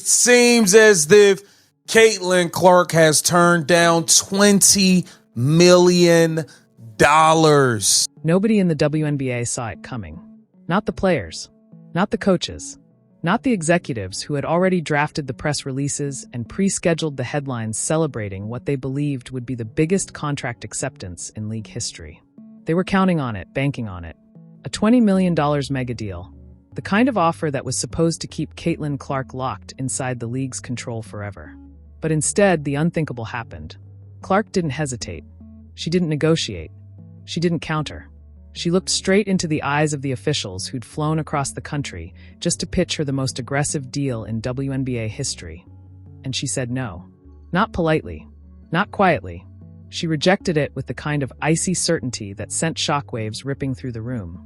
seems as if Caitlin Clark has turned down $20 million. Nobody in the WNBA saw it coming. Not the players, not the coaches, not the executives who had already drafted the press releases and pre-scheduled the headlines celebrating what they believed would be the biggest contract acceptance in league history. They were counting on it, banking on it. A $20 million mega deal. The kind of offer that was supposed to keep Caitlin Clark locked inside the league's control forever. But instead, the unthinkable happened. Clark didn't hesitate. She didn't negotiate. She didn't counter. She looked straight into the eyes of the officials who'd flown across the country just to pitch her the most aggressive deal in WNBA history. And she said no. Not politely. Not quietly. She rejected it with the kind of icy certainty that sent shockwaves ripping through the room,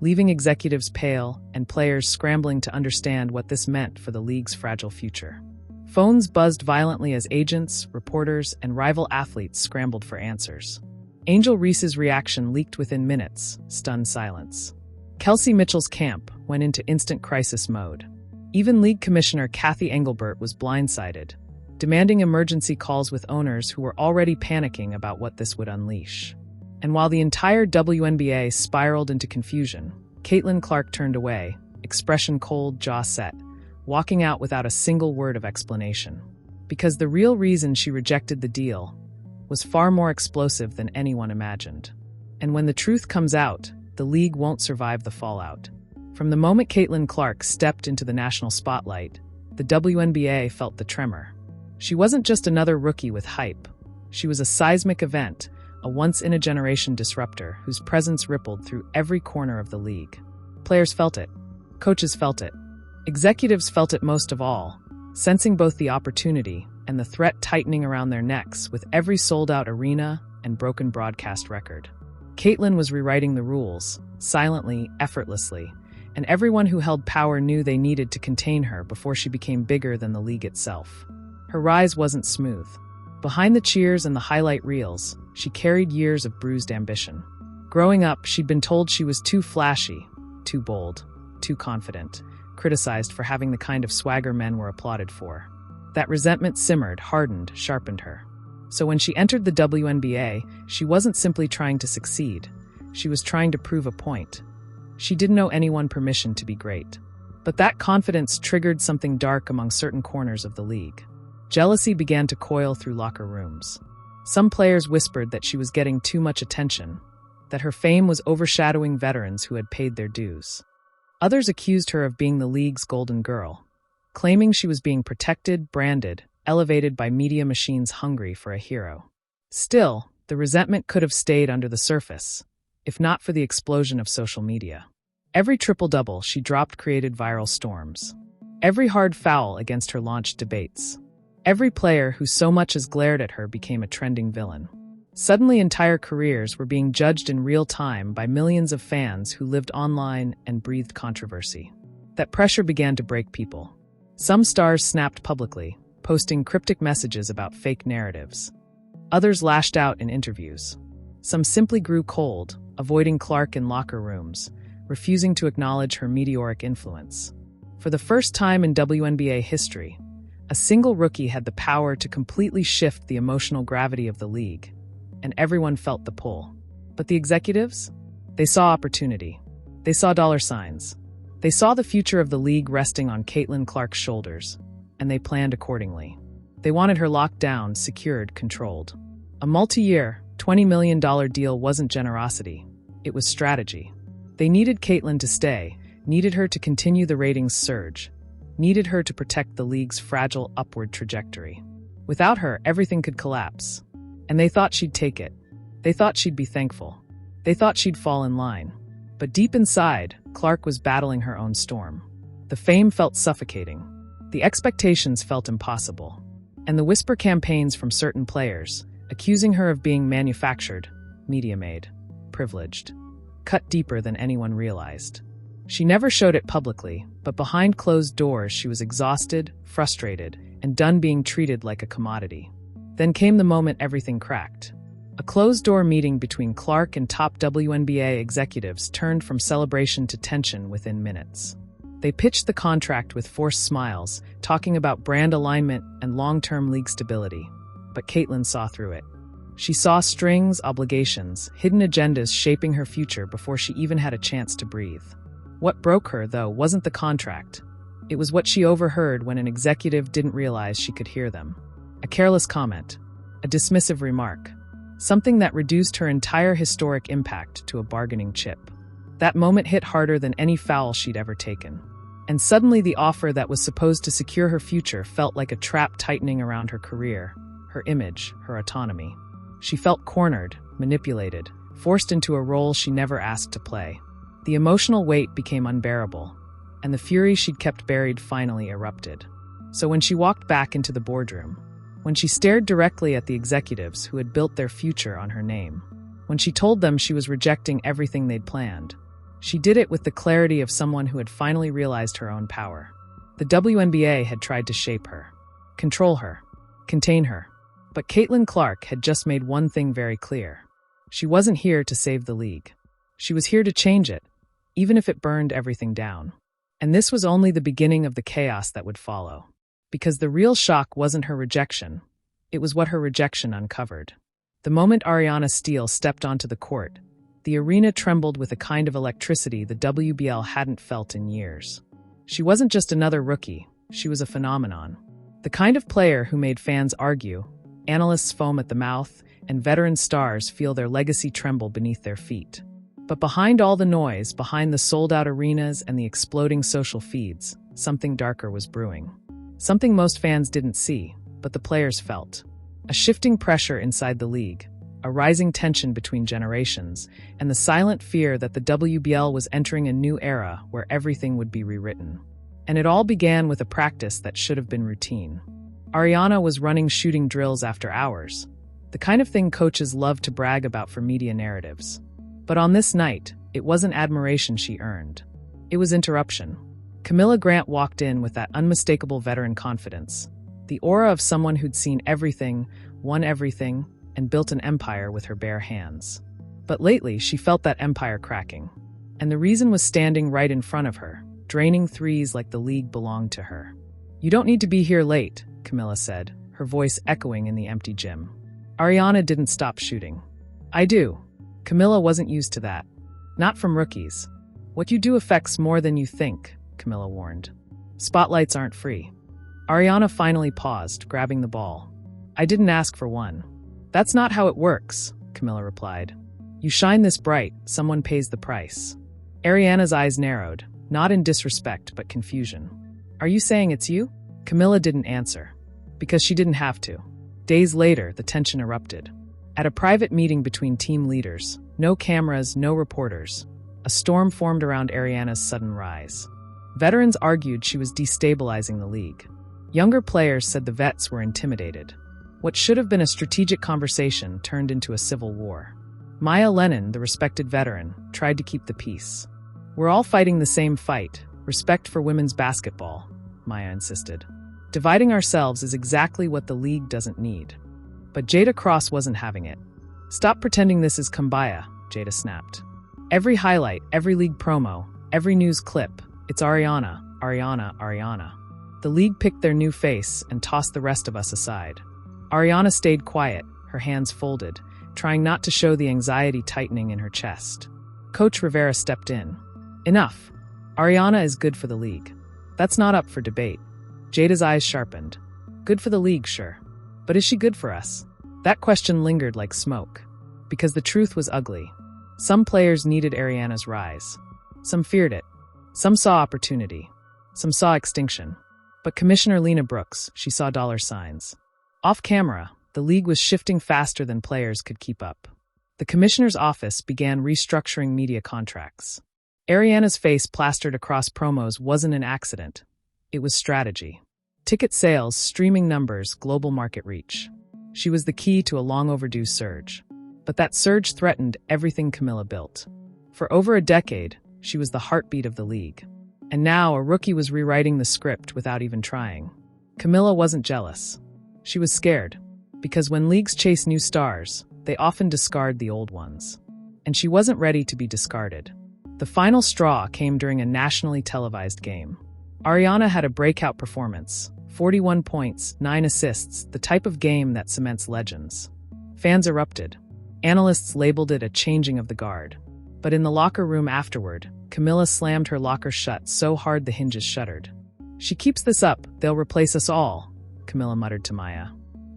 leaving executives pale and players scrambling to understand what this meant for the league's fragile future. Phones buzzed violently as agents, reporters, and rival athletes scrambled for answers. Angel Reese's reaction leaked within minutes, stunned silence. Kelsey Mitchell's camp went into instant crisis mode. Even League Commissioner Kathy Engelbert was blindsided, demanding emergency calls with owners who were already panicking about what this would unleash. And while the entire WNBA spiraled into confusion, Caitlin Clark turned away, expression cold, jaw set, walking out without a single word of explanation. Because the real reason she rejected the deal was far more explosive than anyone imagined. And when the truth comes out, the league won't survive the fallout. From the moment Caitlin Clark stepped into the national spotlight, the WNBA felt the tremor. She wasn't just another rookie with hype. She was a seismic event, a once-in-a-generation disruptor whose presence rippled through every corner of the league. Players felt it. Coaches felt it. Executives felt it most of all, sensing both the opportunity and the threat tightening around their necks with every sold-out arena and broken broadcast record. Caitlin was rewriting the rules, silently, effortlessly, and everyone who held power knew they needed to contain her before she became bigger than the league itself. Her rise wasn't smooth. Behind the cheers and the highlight reels, she carried years of bruised ambition. Growing up, she'd been told she was too flashy, too bold, too confident, criticized for having the kind of swagger men were applauded for. That resentment simmered, hardened, sharpened her. So when she entered the WNBA, she wasn't simply trying to succeed. She was trying to prove a point. She didn't owe anyone permission to be great. But that confidence triggered something dark among certain corners of the league. Jealousy began to coil through locker rooms. Some players whispered that she was getting too much attention, that her fame was overshadowing veterans who had paid their dues. Others accused her of being the league's golden girl, claiming she was being protected, branded, elevated by media machines hungry for a hero. Still, the resentment could have stayed under the surface, if not for the explosion of social media. Every triple-double she dropped created viral storms. Every hard foul against her launched debates. Every player who so much as glared at her became a trending villain. Suddenly, entire careers were being judged in real time by millions of fans who lived online and breathed controversy. That pressure began to break people. Some stars snapped publicly, posting cryptic messages about fake narratives. Others lashed out in interviews. Some simply grew cold, avoiding Clark in locker rooms, refusing to acknowledge her meteoric influence. For the first time in WNBA history, a single rookie had the power to completely shift the emotional gravity of the league, and everyone felt the pull. But the executives? They saw opportunity. They saw dollar signs. They saw the future of the league resting on Caitlin Clark's shoulders, and they planned accordingly. They wanted her locked down, secured, controlled. A multi-year, $20 million deal wasn't generosity. It was strategy. They needed Caitlin to stay, needed her to continue the ratings surge, needed her to protect the league's fragile upward trajectory. Without her, everything could collapse. And they thought she'd take it. They thought she'd be thankful. They thought she'd fall in line. But deep inside, Clark was battling her own storm. The fame felt suffocating. The expectations felt impossible. And the whisper campaigns from certain players, accusing her of being manufactured, media-made, privileged, cut deeper than anyone realized. She never showed it publicly, but behind closed doors she was exhausted, frustrated, and done being treated like a commodity. Then came the moment everything cracked. A closed-door meeting between Clark and top WNBA executives turned from celebration to tension within minutes. They pitched the contract with forced smiles, talking about brand alignment and long-term league stability. But Caitlin saw through it. She saw strings, obligations, hidden agendas shaping her future before she even had a chance to breathe. What broke her, though, wasn't the contract. It was what she overheard when an executive didn't realize she could hear them. A careless comment, a dismissive remark, something that reduced her entire historic impact to a bargaining chip. That moment hit harder than any foul she'd ever taken. And suddenly the offer that was supposed to secure her future felt like a trap tightening around her career, her image, her autonomy. She felt cornered, manipulated, forced into a role she never asked to play. The emotional weight became unbearable, and the fury she'd kept buried finally erupted. So when she walked back into the boardroom, when she stared directly at the executives who had built their future on her name, when she told them she was rejecting everything they'd planned, she did it with the clarity of someone who had finally realized her own power. The WNBA had tried to shape her, control her, contain her. But Caitlin Clark had just made one thing very clear. She wasn't here to save the league. She was here to change it, even if it burned everything down. And this was only the beginning of the chaos that would follow. Because the real shock wasn't her rejection. It was what her rejection uncovered. The moment Ariana Steele stepped onto the court, the arena trembled with a kind of electricity the WBL hadn't felt in years. She wasn't just another rookie, she was a phenomenon. The kind of player who made fans argue, analysts foam at the mouth, and veteran stars feel their legacy tremble beneath their feet. But behind all the noise, behind the sold-out arenas and the exploding social feeds, something darker was brewing. Something most fans didn't see, but the players felt. A shifting pressure inside the league, a rising tension between generations, and the silent fear that the WBL was entering a new era where everything would be rewritten. And it all began with a practice that should have been routine. Ariana was running shooting drills after hours, the kind of thing coaches love to brag about for media narratives. But on this night, it wasn't admiration she earned. It was interruption. Camilla Grant walked in with that unmistakable veteran confidence, the aura of someone who'd seen everything, won everything, and built an empire with her bare hands. But lately, she felt that empire cracking. And the reason was standing right in front of her, draining threes like the league belonged to her. "You don't need to be here late," Camilla said, her voice echoing in the empty gym. Ariana didn't stop shooting. "I do." Camilla wasn't used to that. Not from rookies. "What you do affects more than you think," Camilla warned. "Spotlights aren't free." Ariana finally paused, grabbing the ball. "I didn't ask for one." "That's not how it works," Camilla replied. "You shine this bright, someone pays the price." Ariana's eyes narrowed, not in disrespect but confusion. "Are you saying it's you?" Camilla didn't answer, because she didn't have to. Days later, the tension erupted. At a private meeting between team leaders, no cameras, no reporters, a storm formed around Ariana's sudden rise. Veterans argued she was destabilizing the league. Younger players said the vets were intimidated. What should have been a strategic conversation turned into a civil war. Maya Lennon, the respected veteran, tried to keep the peace. "We're all fighting the same fight, respect for women's basketball," Maya insisted. "Dividing ourselves is exactly what the league doesn't need." But Jada Cross wasn't having it. "Stop pretending this is kumbaya," Jada snapped. "Every highlight, every league promo, every news clip, it's Ariana, Ariana, Ariana." The league picked their new face and tossed the rest of us aside. Ariana stayed quiet, her hands folded, trying not to show the anxiety tightening in her chest. Coach Rivera stepped in. "Enough. Ariana is good for the league. That's not up for debate." Jada's eyes sharpened. "Good for the league, sure. But is she good for us?" That question lingered like smoke. Because the truth was ugly. Some players needed Ariana's rise. Some feared it. Some saw opportunity. Some saw extinction. But Commissioner Lena Brooks, she saw dollar signs. Off camera, the league was shifting faster than players could keep up. The commissioner's office began restructuring media contracts. Ariana's face plastered across promos wasn't an accident. It was strategy. Ticket sales, streaming numbers, global market reach. She was the key to a long-overdue surge. But that surge threatened everything Camilla built. For over a decade, she was the heartbeat of the league. And now a rookie was rewriting the script without even trying. Camilla wasn't jealous. She was scared. Because when leagues chase new stars, they often discard the old ones. And she wasn't ready to be discarded. The final straw came during a nationally televised game. Ariana had a breakout performance, 41 points, 9 assists, the type of game that cements legends. Fans erupted. Analysts labeled it a changing of the guard. But in the locker room afterward, Camilla slammed her locker shut so hard the hinges shuddered. "She keeps this up, they'll replace us all," Camilla muttered to Maya.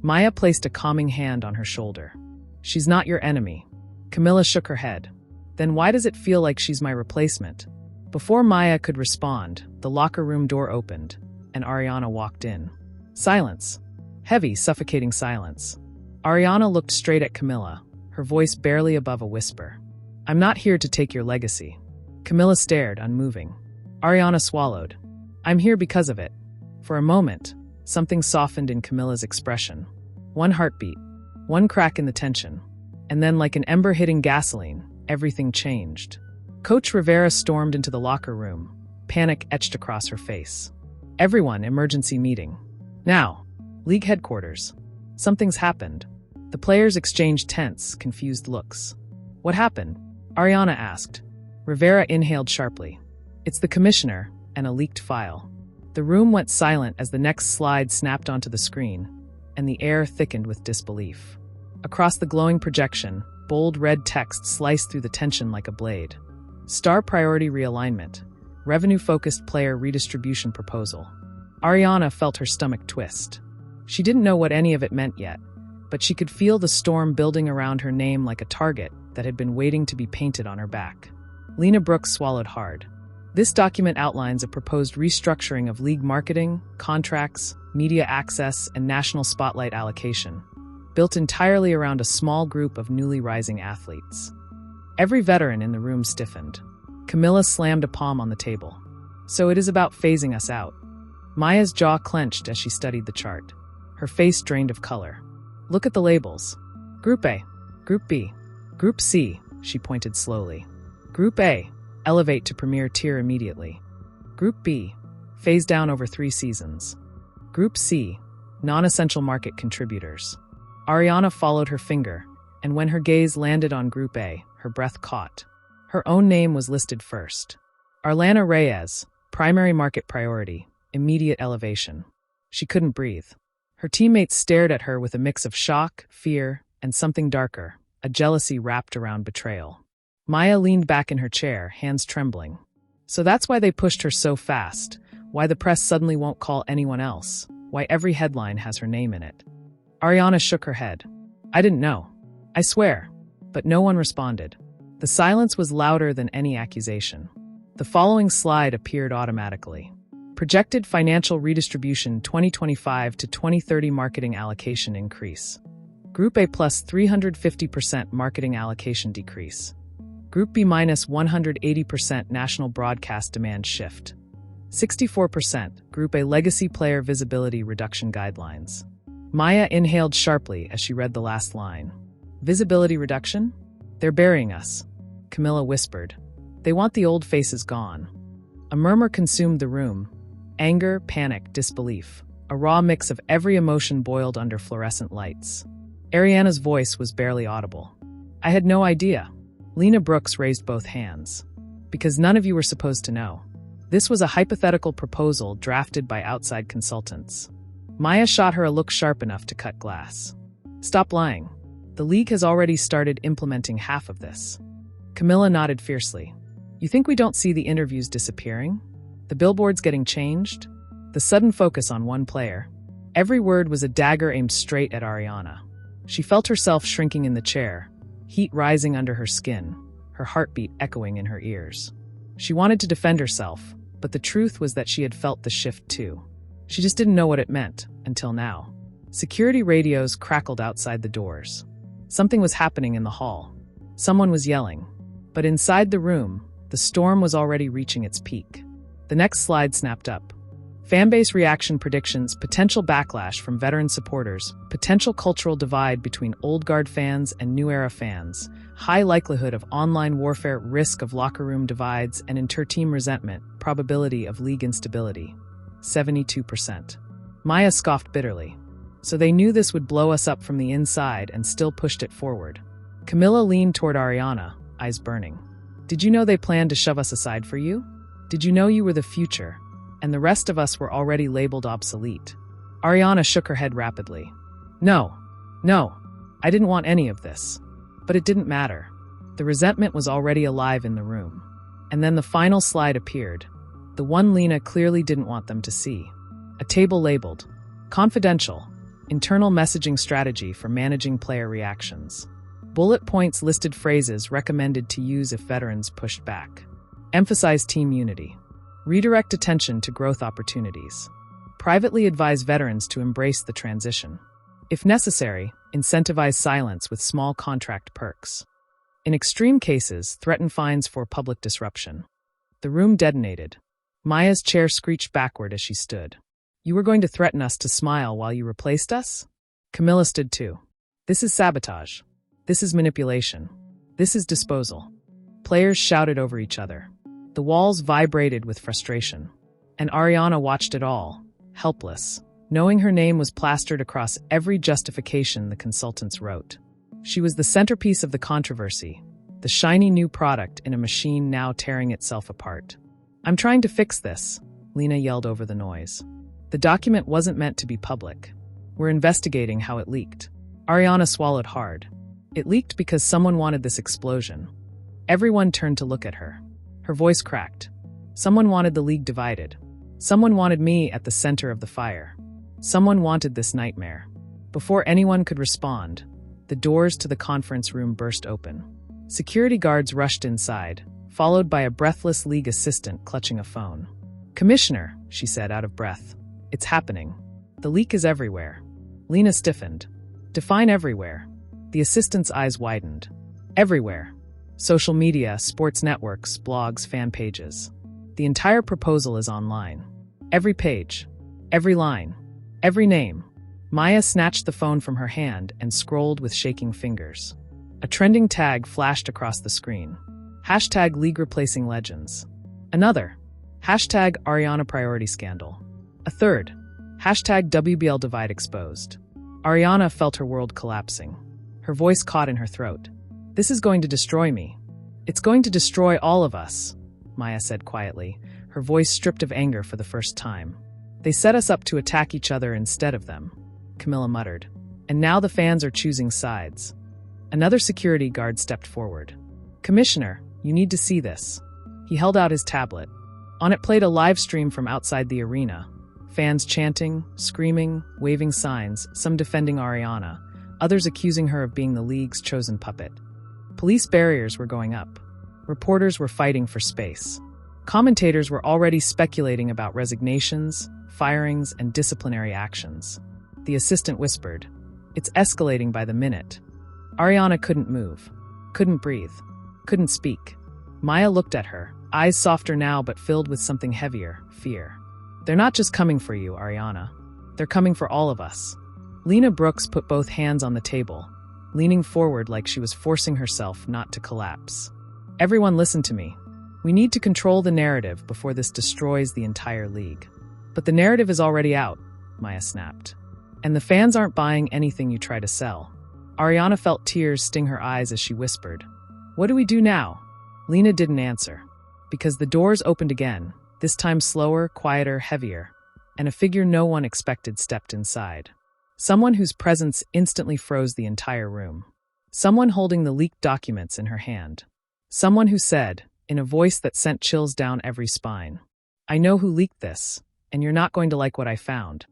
Maya placed a calming hand on her shoulder. "She's not your enemy." Camilla shook her head. "Then why does it feel like she's my replacement?" Before Maya could respond, the locker room door opened, and Ariana walked in. Silence. Heavy, suffocating silence. Ariana looked straight at Camilla, her voice barely above a whisper. "I'm not here to take your legacy." Camilla stared, unmoving. Ariana swallowed. "I'm here because of it." For a moment, something softened in Camilla's expression. One heartbeat, one crack in the tension, and then like an ember hitting gasoline, everything changed. Coach Rivera stormed into the locker room, panic etched across her face. "Everyone, emergency meeting. Now." League headquarters. Something's happened. The players exchanged tense, confused looks. "What happened?" Ariana asked. Rivera inhaled sharply. "It's the commissioner," and a leaked file. The room went silent as the next slide snapped onto the screen, and the air thickened with disbelief. Across the glowing projection, bold red text sliced through the tension like a blade. Star priority realignment. Revenue-focused player redistribution proposal. Ariana felt her stomach twist. She didn't know what any of it meant yet, but she could feel the storm building around her name like a target that had been waiting to be painted on her back. Lena Brooks swallowed hard. This document outlines a proposed restructuring of league marketing, contracts, media access, and national spotlight allocation, built entirely around a small group of newly rising athletes. Every veteran in the room stiffened. Camilla slammed a palm on the table. "So it is about phasing us out." Maya's jaw clenched as she studied the chart. Her face drained of color. "Look at the labels. Group A, Group B, Group C," she pointed slowly. Group A, elevate to premier tier immediately. Group B, phase down over 3 seasons. Group C, non-essential market contributors. Ariana followed her finger, and when her gaze landed on Group A, her breath caught. Her own name was listed first. Arlana Reyes, primary market priority, immediate elevation. She couldn't breathe. Her teammates stared at her with a mix of shock, fear, and something darker, a jealousy wrapped around betrayal. Maya leaned back in her chair, hands trembling. "So that's why they pushed her so fast, why the press suddenly won't call anyone else, why every headline has her name in it." Ariana shook her head. "I didn't know. I swear." But no one responded. The silence was louder than any accusation. The following slide appeared automatically. Projected financial redistribution 2025 to 2030 marketing allocation increase. Group A plus 350% marketing allocation decrease. Group B minus 180% national broadcast demand shift. 64% Group A legacy player visibility reduction guidelines. Maya inhaled sharply as she read the last line. "Visibility reduction? They're burying us," Camilla whispered. "They want the old faces gone." A murmur consumed the room. Anger, panic, disbelief. A raw mix of every emotion boiled under fluorescent lights. Ariana's voice was barely audible. "I had no idea." Lena Brooks raised both hands. "Because none of you were supposed to know. This was a hypothetical proposal drafted by outside consultants." Maya shot her a look sharp enough to cut glass. "Stop lying. The league has already started implementing half of this." Camilla nodded fiercely. "You think we don't see the interviews disappearing? The billboards getting changed? The sudden focus on one player?" Every word was a dagger aimed straight at Ariana. She felt herself shrinking in the chair, heat rising under her skin, her heartbeat echoing in her ears. She wanted to defend herself, but the truth was that she had felt the shift too. She just didn't know what it meant, until now. Security radios crackled outside the doors. Something was happening in the hall. Someone was yelling. But inside the room, the storm was already reaching its peak. The next slide snapped up. Fanbase reaction predictions, potential backlash from veteran supporters, potential cultural divide between old guard fans and new era fans, high likelihood of online warfare, risk of locker room divides and inter-team resentment, probability of league instability. 72%. Maya scoffed bitterly. "So they knew this would blow us up from the inside and still pushed it forward." Camilla leaned toward Ariana, eyes burning. Did you know they planned to shove us aside for you? Did you know you were the future, and the rest of us were already labeled obsolete? Ariana shook her head rapidly. No, I didn't want any of this. But it didn't matter. The resentment was already alive in the room. And then the final slide appeared, the one Lena clearly didn't want them to see. A table labeled, Confidential, Internal Messaging Strategy for Managing Player Reactions. Bullet points listed phrases recommended to use if veterans pushed back. Emphasize team unity. Redirect attention to growth opportunities. Privately advise veterans to embrace the transition. If necessary, incentivize silence with small contract perks. In extreme cases, threaten fines for public disruption. The room detonated. Maya's chair screeched backward as she stood. You were going to threaten us to smile while you replaced us? Camilla stood too. This is sabotage. This is manipulation. This is disposal. Players shouted over each other. The walls vibrated with frustration. And Ariana watched it all, helpless, knowing her name was plastered across every justification the consultants wrote. She was the centerpiece of the controversy, the shiny new product in a machine now tearing itself apart. I'm trying to fix this, Lena yelled over the noise. The document wasn't meant to be public. We're investigating how it leaked. Ariana swallowed hard. It leaked because someone wanted this explosion. Everyone turned to look at her. Her voice cracked. Someone wanted the league divided. Someone wanted me at the center of the fire. Someone wanted this nightmare. Before anyone could respond, the doors to the conference room burst open. Security guards rushed inside, followed by a breathless league assistant clutching a phone. Commissioner, she said out of breath. It's happening. The leak is everywhere. Lena stiffened. Define everywhere. The assistant's eyes widened. Everywhere. Social media, sports networks, blogs, fan pages. The entire proposal is online. Every page. Every line. Every name. Maya snatched the phone from her hand and scrolled with shaking fingers. A trending tag flashed across the screen. Hashtag League Replacing Legends. Another. Hashtag Ariana Priority Scandal. A third. Hashtag WBL Divide Exposed. Ariana felt her world collapsing. Her voice caught in her throat. This is going to destroy me. It's going to destroy all of us, Maya said quietly, her voice stripped of anger for the first time. They set us up to attack each other instead of them, Camilla muttered. And now the fans are choosing sides. Another security guard stepped forward. Commissioner, you need to see this. He held out his tablet. On it played a live stream from outside the arena. Fans chanting, screaming, waving signs, some defending Ariana, others accusing her of being the league's chosen puppet. Police barriers were going up. Reporters were fighting for space. Commentators were already speculating about resignations, firings, and disciplinary actions. The assistant whispered, "It's escalating by the minute." Ariana couldn't move, couldn't breathe, couldn't speak. Maya looked at her, eyes softer now but filled with something heavier, fear. They're not just coming for you, Ariana. They're coming for all of us. Lena Brooks put both hands on the table, leaning forward like she was forcing herself not to collapse. Everyone listen to me. We need to control the narrative before this destroys the entire league. But the narrative is already out, Maya snapped. And the fans aren't buying anything you try to sell. Ariana felt tears sting her eyes as she whispered, "What do we do now?" Lena didn't answer, because the doors opened again, this time slower, quieter, heavier, and a figure no one expected stepped inside. Someone whose presence instantly froze the entire room. Someone holding the leaked documents in her hand. Someone who said, in a voice that sent chills down every spine, "I know who leaked this, and you're not going to like what I found."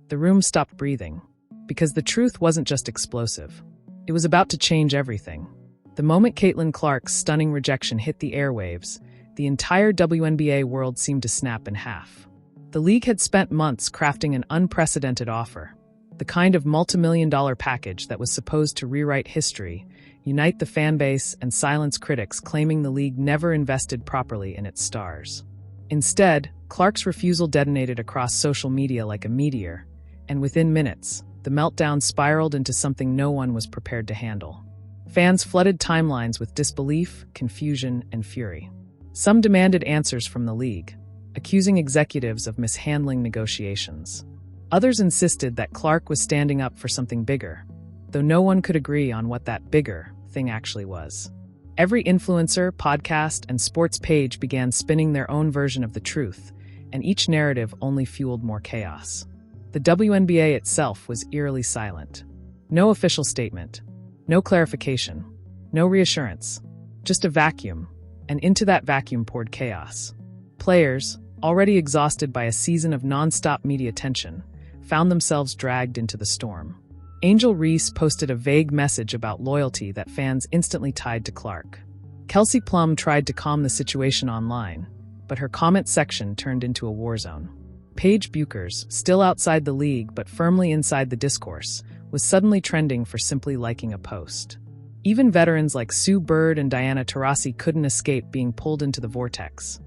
The room stopped breathing, because the truth wasn't just explosive. It was about to change everything. The moment Caitlin Clark's stunning rejection hit the airwaves, the entire WNBA world seemed to snap in half. The league had spent months crafting an unprecedented offer, the kind of multi-million-dollar package that was supposed to rewrite history, unite the fan base, and silence critics claiming the league never invested properly in its stars. Instead, Clark's refusal detonated across social media like a meteor, and within minutes, the meltdown spiraled into something no one was prepared to handle. Fans flooded timelines with disbelief, confusion, and fury. Some demanded answers from the league, accusing executives of mishandling negotiations. Others insisted that Clark was standing up for something bigger, though no one could agree on what that bigger thing actually was. Every influencer, podcast, and sports page began spinning their own version of the truth, and each narrative only fueled more chaos. The WNBA itself was eerily silent. No official statement, no clarification, no reassurance, just a vacuum, and into that vacuum poured chaos. Players, already exhausted by a season of nonstop media tension, found themselves dragged into the storm. Angel Reese posted a vague message about loyalty that fans instantly tied to Clark. Kelsey Plum tried to calm the situation online, but her comment section turned into a war zone. Paige Buchers, still outside the league but firmly inside the discourse, was suddenly trending for simply liking a post. Even veterans like Sue Bird and Diana Taurasi couldn't escape being pulled into the vortex.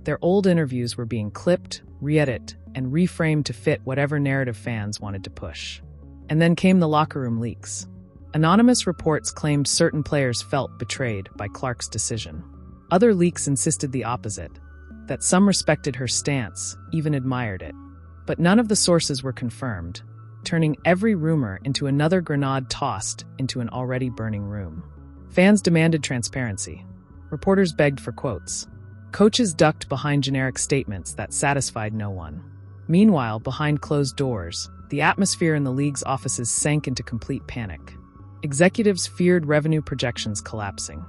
Their old interviews were being clipped, re-edited, and reframed to fit whatever narrative fans wanted to push. And then came the locker room leaks. Anonymous reports claimed certain players felt betrayed by Clark's decision. Other leaks insisted the opposite, that some respected her stance, even admired it. But none of the sources were confirmed, turning every rumor into another grenade tossed into an already burning room. Fans demanded transparency. Reporters begged for quotes. Coaches ducked behind generic statements that satisfied no one. Meanwhile, behind closed doors, the atmosphere in the league's offices sank into complete panic. Executives feared revenue projections collapsing.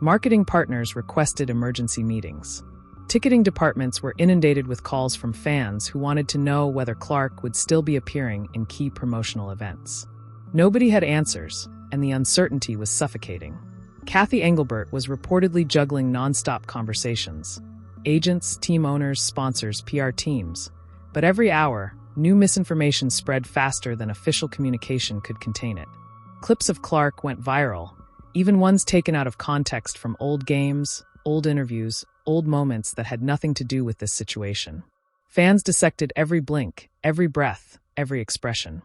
Marketing partners requested emergency meetings. Ticketing departments were inundated with calls from fans who wanted to know whether Clark would still be appearing in key promotional events. Nobody had answers, and the uncertainty was suffocating. Kathy Engelbert was reportedly juggling nonstop conversations. Agents, team owners, sponsors, PR teams. But every hour, new misinformation spread faster than official communication could contain it. Clips of Clark went viral, even ones taken out of context from old games, old interviews, old moments that had nothing to do with this situation. Fans dissected every blink, every breath, every expression.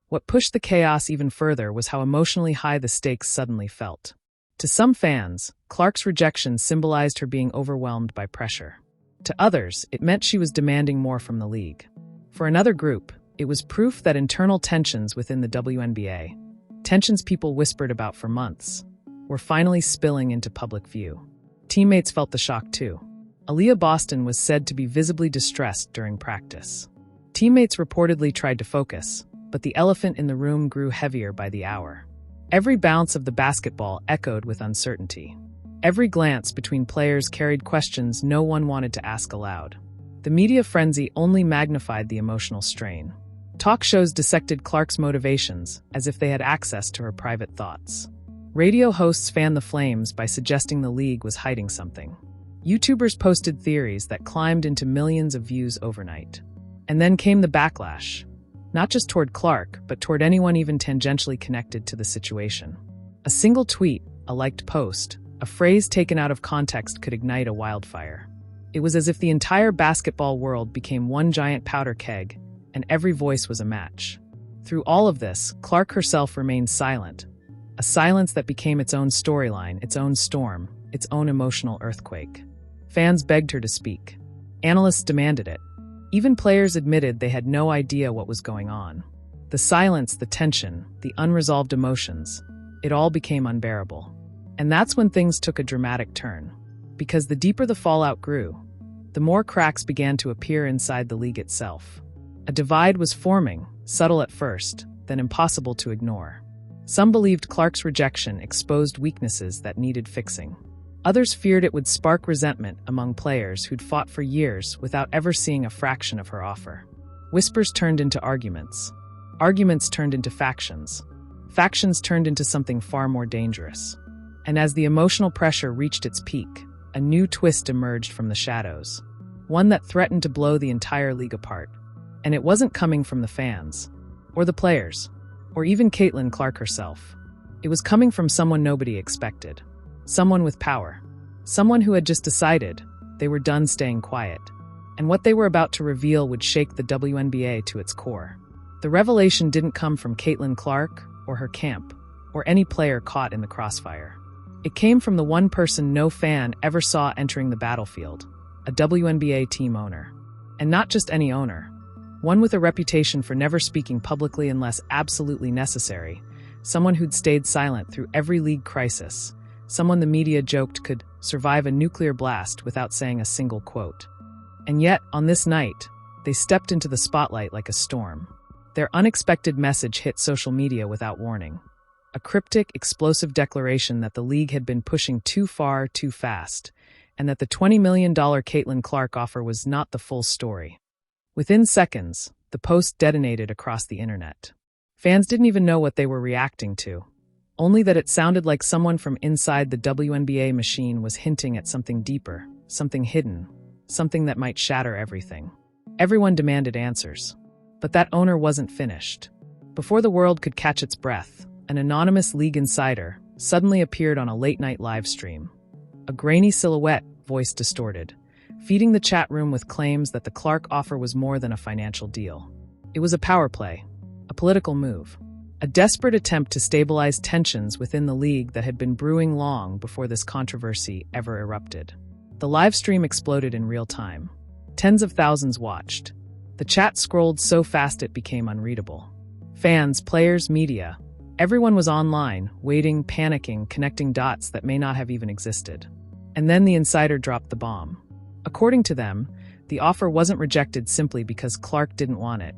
What pushed the chaos even further was how emotionally high the stakes suddenly felt. To some fans, Clark's rejection symbolized her being overwhelmed by pressure. To others, it meant she was demanding more from the league. For another group, it was proof that internal tensions within the WNBA, tensions people whispered about for months, were finally spilling into public view. Teammates felt the shock too. Aaliyah Boston was said to be visibly distressed during practice. Teammates reportedly tried to focus, but the elephant in the room grew heavier by the hour. Every bounce of the basketball echoed with uncertainty. Every glance between players carried questions no one wanted to ask aloud. The media frenzy only magnified the emotional strain. Talk shows dissected Clark's motivations as if they had access to her private thoughts. Radio hosts fanned the flames by suggesting the league was hiding something. YouTubers posted theories that climbed into millions of views overnight. And then came the backlash, not just toward Clark, but toward anyone even tangentially connected to the situation. A single tweet, a liked post, a phrase taken out of context could ignite a wildfire. It was as if the entire basketball world became one giant powder keg, and every voice was a match. Through all of this, Clark herself remained silent, a silence that became its own storyline, its own storm, its own emotional earthquake. Fans begged her to speak. Analysts demanded it. Even players admitted they had no idea what was going on. The silence, the tension, the unresolved emotions, it all became unbearable. And that's when things took a dramatic turn. Because the deeper the fallout grew, the more cracks began to appear inside the league itself. A divide was forming, subtle at first, then impossible to ignore. Some believed Clark's rejection exposed weaknesses that needed fixing. Others feared it would spark resentment among players who'd fought for years without ever seeing a fraction of her offer. Whispers turned into arguments. Arguments turned into factions. Factions turned into something far more dangerous. And as the emotional pressure reached its peak, a new twist emerged from the shadows. One that threatened to blow the entire league apart. And it wasn't coming from the fans, or the players, or even Caitlin Clark herself. It was coming from someone nobody expected. Someone with power. Someone who had just decided they were done staying quiet. And what they were about to reveal would shake the WNBA to its core. The revelation didn't come from Caitlin Clark, or her camp, or any player caught in the crossfire. It came from the one person no fan ever saw entering the battlefield, a WNBA team owner. And not just any owner. One with a reputation for never speaking publicly unless absolutely necessary, someone who'd stayed silent through every league crisis, someone the media joked could survive a nuclear blast without saying a single quote. And yet, on this night, they stepped into the spotlight like a storm. Their unexpected message hit social media without warning. A cryptic, explosive declaration that the league had been pushing too far, too fast, and that the $20 million Caitlin Clark offer was not the full story. Within seconds, the post detonated across the internet. Fans didn't even know what they were reacting to, only that it sounded like someone from inside the WNBA machine was hinting at something deeper, something hidden, something that might shatter everything. Everyone demanded answers. But that owner wasn't finished. Before the world could catch its breath, an anonymous league insider suddenly appeared on a late-night live stream. A grainy silhouette, voice distorted, feeding the chat room with claims that the Clark offer was more than a financial deal. It was a power play, a political move, a desperate attempt to stabilize tensions within the league that had been brewing long before this controversy ever erupted. The live stream exploded in real time. Tens of thousands watched. The chat scrolled so fast it became unreadable. Fans, players, media, everyone was online, waiting, panicking, connecting dots that may not have even existed. And then the insider dropped the bomb. According to them, the offer wasn't rejected simply because Clark didn't want it,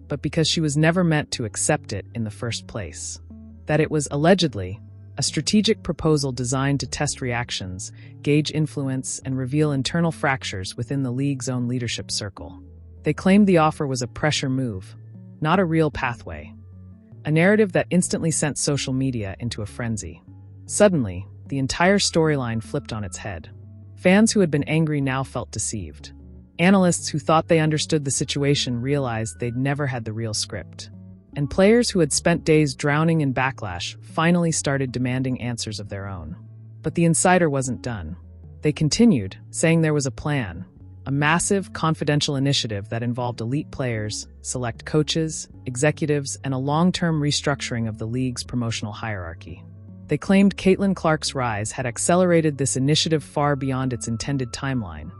but because she was never meant to accept it in the first place. That it was, allegedly, a strategic proposal designed to test reactions, gauge influence, and reveal internal fractures within the league's own leadership circle. They claimed the offer was a pressure move, not a real pathway. A narrative that instantly sent social media into a frenzy. Suddenly, the entire storyline flipped on its head. Fans who had been angry now felt deceived. Analysts who thought they understood the situation realized they'd never had the real script. And players who had spent days drowning in backlash finally started demanding answers of their own. But the insider wasn't done. They continued, saying there was a plan. A massive, confidential initiative that involved elite players, select coaches, executives, and a long-term restructuring of the league's promotional hierarchy. They claimed Caitlin Clark's rise had accelerated this initiative far beyond its intended timeline,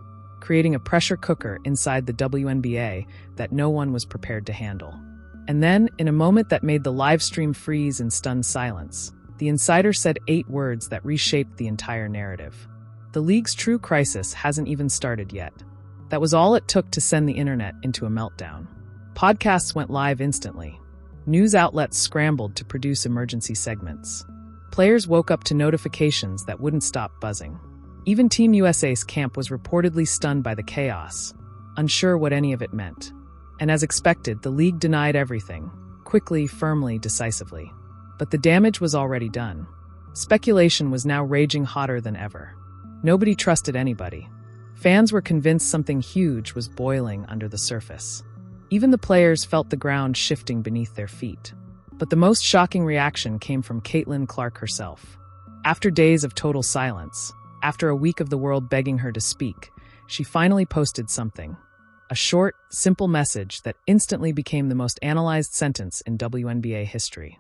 creating a pressure cooker inside the WNBA that no one was prepared to handle. And then, in a moment that made the live stream freeze in stunned silence, the insider said 8 words that reshaped the entire narrative. The league's true crisis hasn't even started yet. That was all it took to send the internet into a meltdown. Podcasts went live instantly. News outlets scrambled to produce emergency segments. Players woke up to notifications that wouldn't stop buzzing. Even Team USA's camp was reportedly stunned by the chaos, unsure what any of it meant. And as expected, the league denied everything, quickly, firmly, decisively. But the damage was already done. Speculation was now raging hotter than ever. Nobody trusted anybody. Fans were convinced something huge was boiling under the surface. Even the players felt the ground shifting beneath their feet. But the most shocking reaction came from Caitlin Clark herself. After days of total silence, after a week of the world begging her to speak, she finally posted something. A short, simple message that instantly became the most analyzed sentence in WNBA history.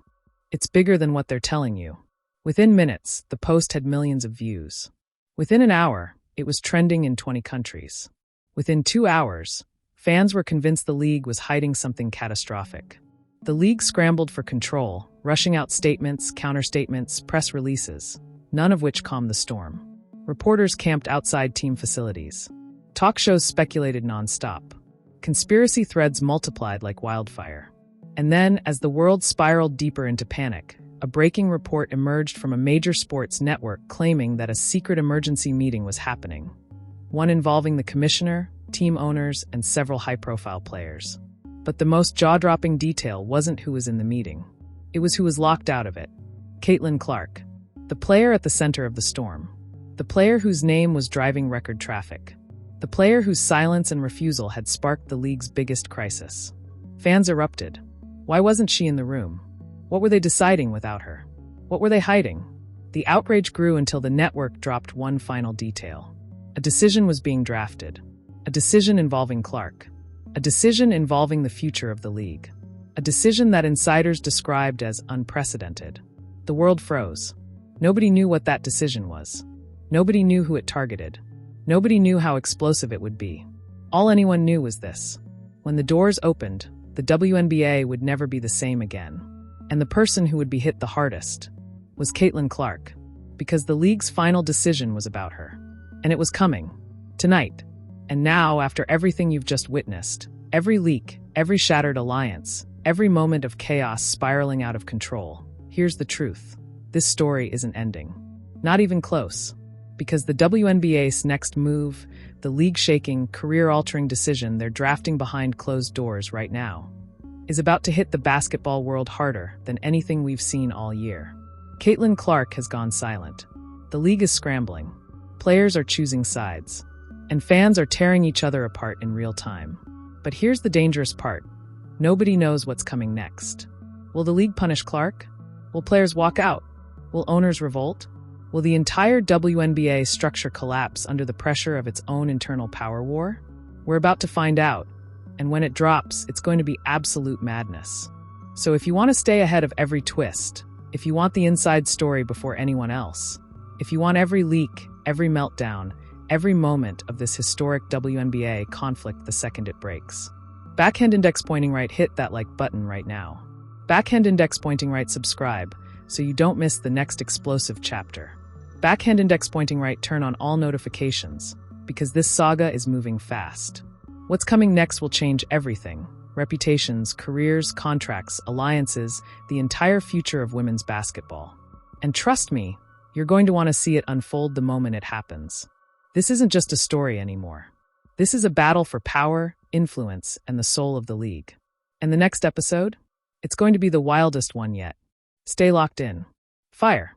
It's bigger than what they're telling you. Within minutes, the post had millions of views. Within an hour, it was trending in 20 countries. Within 2 hours, fans were convinced the league was hiding something catastrophic. The league scrambled for control, rushing out statements, counterstatements, press releases, none of which calmed the storm. Reporters camped outside team facilities. Talk shows speculated nonstop. Conspiracy threads multiplied like wildfire. And then, as the world spiraled deeper into panic, a breaking report emerged from a major sports network claiming that a secret emergency meeting was happening. One involving the commissioner, team owners, and several high-profile players. But the most jaw-dropping detail wasn't who was in the meeting. It was who was locked out of it. Caitlin Clark, the player at the center of the storm. The player whose name was driving record traffic. The player whose silence and refusal had sparked the league's biggest crisis. Fans erupted. Why wasn't she in the room? What were they deciding without her? What were they hiding? The outrage grew until the network dropped one final detail. A decision was being drafted. A decision involving Clark. A decision involving the future of the league. A decision that insiders described as unprecedented. The world froze. Nobody knew what that decision was. Nobody knew who it targeted. Nobody knew how explosive it would be. All anyone knew was this. When the doors opened, the WNBA would never be the same again. And the person who would be hit the hardest was Caitlin Clark. because the league's final decision was about her. And it was coming. Tonight. And now, after everything you've just witnessed, every leak, every shattered alliance, every moment of chaos spiraling out of control, here's the truth. This story isn't ending. Not even close. Because the WNBA's next move, the league-shaking, career-altering decision they're drafting behind closed doors right now, is about to hit the basketball world harder than anything we've seen all year. Caitlin Clark has gone silent. The league is scrambling. Players are choosing sides. And fans are tearing each other apart in real time. But here's the dangerous part. Nobody knows what's coming next. Will the league punish Clark? Will players walk out? Will owners revolt? Will the entire WNBA structure collapse under the pressure of its own internal power war? We're about to find out. And when it drops, it's going to be absolute madness. So if you want to stay ahead of every twist, if you want the inside story before anyone else, if you want every leak, every meltdown, every moment of this historic WNBA conflict the second it breaks, Backhand Index Pointing Right, hit that like button right now. Backhand Index Pointing Right, subscribe so you don't miss the next explosive chapter. Backhand Index Pointing Right, turn on all notifications because this saga is moving fast. What's coming next will change everything. Reputations, careers, contracts, alliances, the entire future of women's basketball. And trust me, you're going to want to see it unfold the moment it happens. This isn't just a story anymore. This is a battle for power, influence, and the soul of the league. And the next episode? It's going to be the wildest one yet. Stay locked in. Fire.